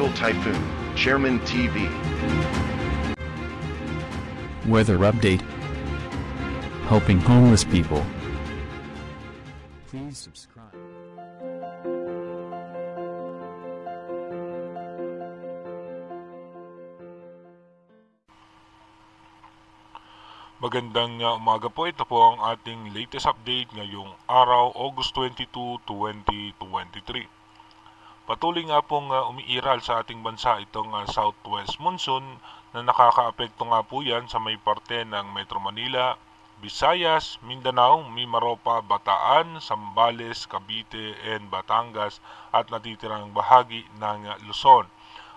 Tropical Typhoon, Chairman TV. Weather update. Helping homeless people. Please subscribe. Magandang umaga po. Ito po ang ating latest update ngayong araw, August 22, 2023. Patuloy nga pong umiiral sa ating bansa itong southwest monsoon na nakakaapekto nga po yan sa may parte ng Metro Manila, Visayas, Mindanao, Mimaropa, Bataan, Zambales, Cavite, and Batangas at natitirang bahagi ng Luzon.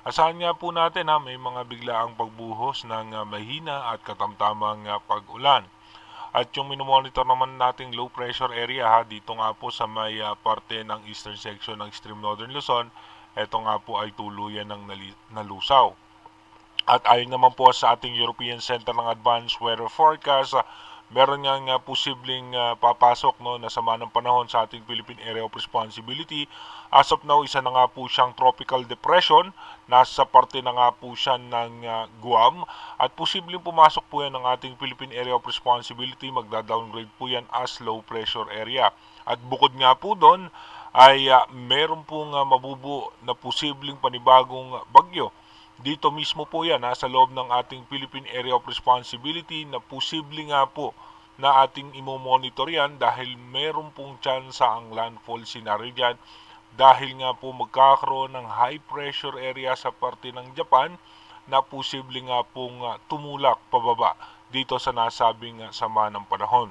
Asahan nga po natin may mga biglaang pagbuhos ng mahina at katamtamang pag-ulan. At yung minomonitor naman nating low pressure area dito nga po sa may parte ng eastern section ng extreme northern Luzon, ito nga po ay tuluyan ng nalusaw. At ayon naman po sa ating European Center ng Advanced Weather Forecast, meron nga posibleng papasok na sama ng panahon sa ating Philippine Area of Responsibility. As of now, isa na nga po siyang tropical depression. Nasa parte na nga po siya ng Guam. At posibleng pumasok po yan ng ating Philippine Area of Responsibility. Magda-downgrade po yan as low pressure area. At bukod nga po doon, ay meron pong mabubuo na posibleng panibagong bagyo. Dito mismo po yan sa loob ng ating Philippine Area of Responsibility na posible nga po na ating imomonitor yan dahil meron pong tsansa ang landfall scenario dyan dahil nga po magkakaroon ng high pressure area sa parte ng Japan na posible nga pong tumulak pababa dito sa nasabing sama ng panahon.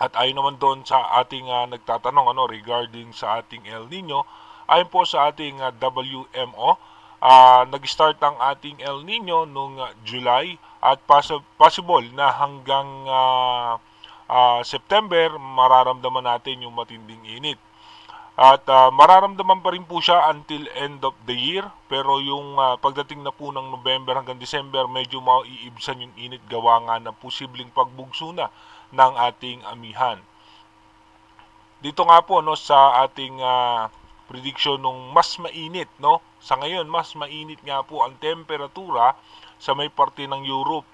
At ayon naman doon sa ating nagtatanong regarding sa ating El Nino, ayon po sa ating WMO, nag-start ang ating El Nino noong July at possible na hanggang September mararamdaman natin yung matinding init. At mararamdaman pa rin po siya until end of the year, pero yung pagdating na po ng November hanggang December medyo maiibsan yung init gawa nga na posibleng pagbugso na ng ating amihan. Dito nga po sa ating prediction nung mas mainit sa ngayon mas mainit nga po ang temperatura sa may parte ng Europe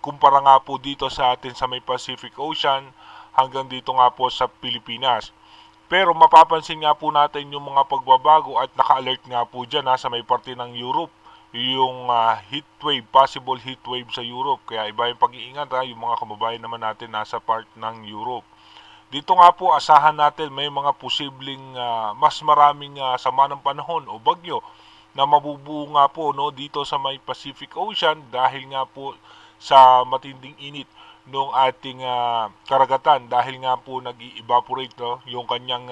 kumpara nga po dito sa atin sa may Pacific Ocean hanggang dito nga po sa Pilipinas. Pero mapapansin nga po natin yung mga pagbabago at naka-alert nga po dyan sa may parte ng Europe yung heat wave, possible heat wave sa Europe. Kaya iba yung pag-iingat yung mga kababayan naman natin nasa part ng Europe. Dito nga po asahan natin may mga posibleng mas maraming sama ng panahon o bagyo na mabubuo nga po dito sa may Pacific Ocean dahil nga po sa matinding init ng ating karagatan dahil nga po nag-evaporate yung kanyang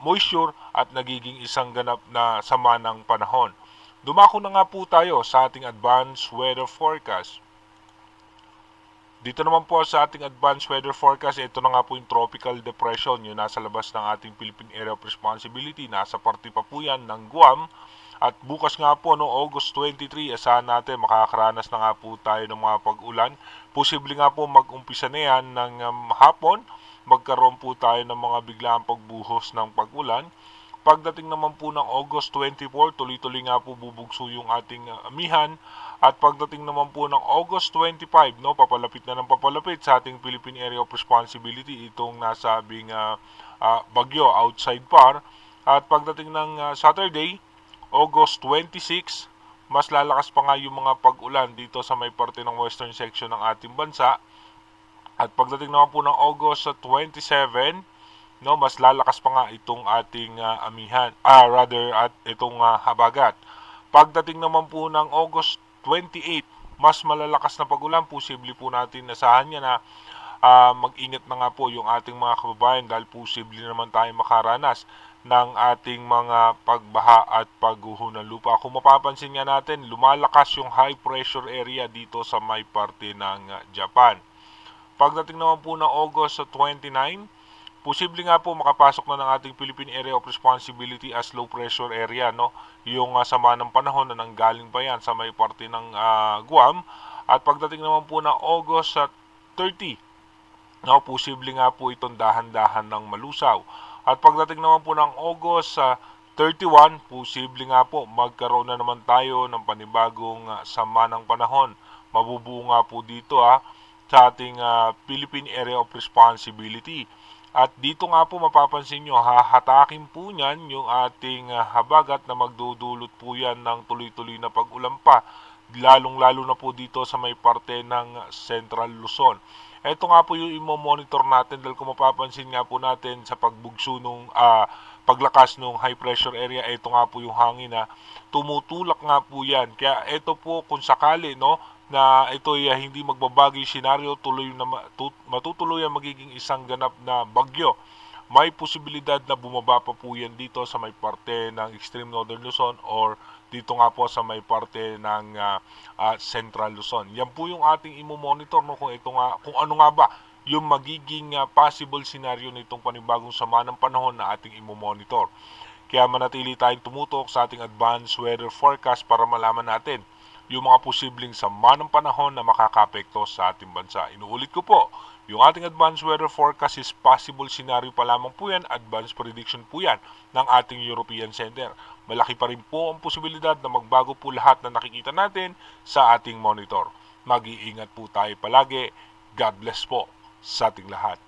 moisture at nagiging isang ganap na sama ng panahon. Dumako na nga po tayo sa ating advanced weather forecast. Dito naman po sa ating advanced weather forecast, ito na nga po yung tropical depression, yung nasa labas ng ating Philippine Area of Responsibility, nasa parte pa po yan ng Guam. At bukas nga po, August 23, asahan natin makakaranas na nga po tayo ng mga pag-ulan. Posible nga po mag-umpisa na yan ng hapon, magkaroon po tayo ng mga biglaang pagbuhos ng pag-ulan. Pagdating naman po ng August 24, tuloy-tuloy nga po bubugso yung ating amihan. At pagdating naman po ng August 25, papalapit na ng papalapit sa ating Philippine Area of Responsibility itong nasabing bagyo outside par. At pagdating ng Saturday, August 26, mas lalakas pa nga yung mga pag-ulan dito sa may parte ng western section ng ating bansa. At pagdating naman po ng August 27, mas lalakas pa nga itong ating amihan, at itong habagat. Pagdating naman po ng August 28, mas malalakas na pag-ulan, posible po natin nasahan niya na mag-ingat na nga po yung ating mga kababayan dahil posible naman tayo makaranas ng ating mga pagbaha at pagguho ng lupa. Kung mapapansin nga natin, lumalakas yung high pressure area dito sa may parte ng Japan. Pagdating naman po ng August 29, posible nga po makapasok na ng ating Philippine Area of Responsibility as low pressure area, yung sama ng panahon na nanggaling pa yan sa may parte ng Guam. At pagdating naman po ng August 30, posible nga po itong dahan-dahan ng malusaw. At pagdating naman po ng August 31, posible nga po magkaroon na naman tayo ng panibagong sama ng panahon. Mabubuo nga po dito sa ating Philippine Area of Responsibility. At dito nga po mapapansin nyo, hahatakin po niyan yung ating habagat na magdudulot po yan ng tuloy-tuloy na pag-ulan pa. Lalong-lalo na po dito sa may parte ng Central Luzon. Ito nga po yung imo-monitor natin dahil kung mapapansin nga po natin sa pagbugso nung paglakas ng high pressure area, ito nga po yung hangin na tumutulak nga po yan. Kaya ito po kung sakali na ito ay hindi magbabago yung senaryo, matutuloy ang magiging isang ganap na bagyo. May posibilidad na bumaba pa po yan dito sa may parte ng extreme northern Luzon or dito nga po sa may parte ng Central Luzon. Yan po yung ating imo-monitor kung ano nga ba yung magiging possible scenario nitong panibagong sama ng panahon na ating imo-monitor. Kaya manatili tayong tumutok sa ating advanced weather forecast para malaman natin yung mga posibleng sama ng panahon na makakapekto sa ating bansa. Inuulit ko po, yung ating advanced weather forecast is possible scenario pa lamang po yan, advanced prediction po yan ng ating European Center. Malaki pa rin po ang posibilidad na magbago po lahat na nakikita natin sa ating monitor. Mag-iingat po tayo palagi. God bless po sa ating lahat.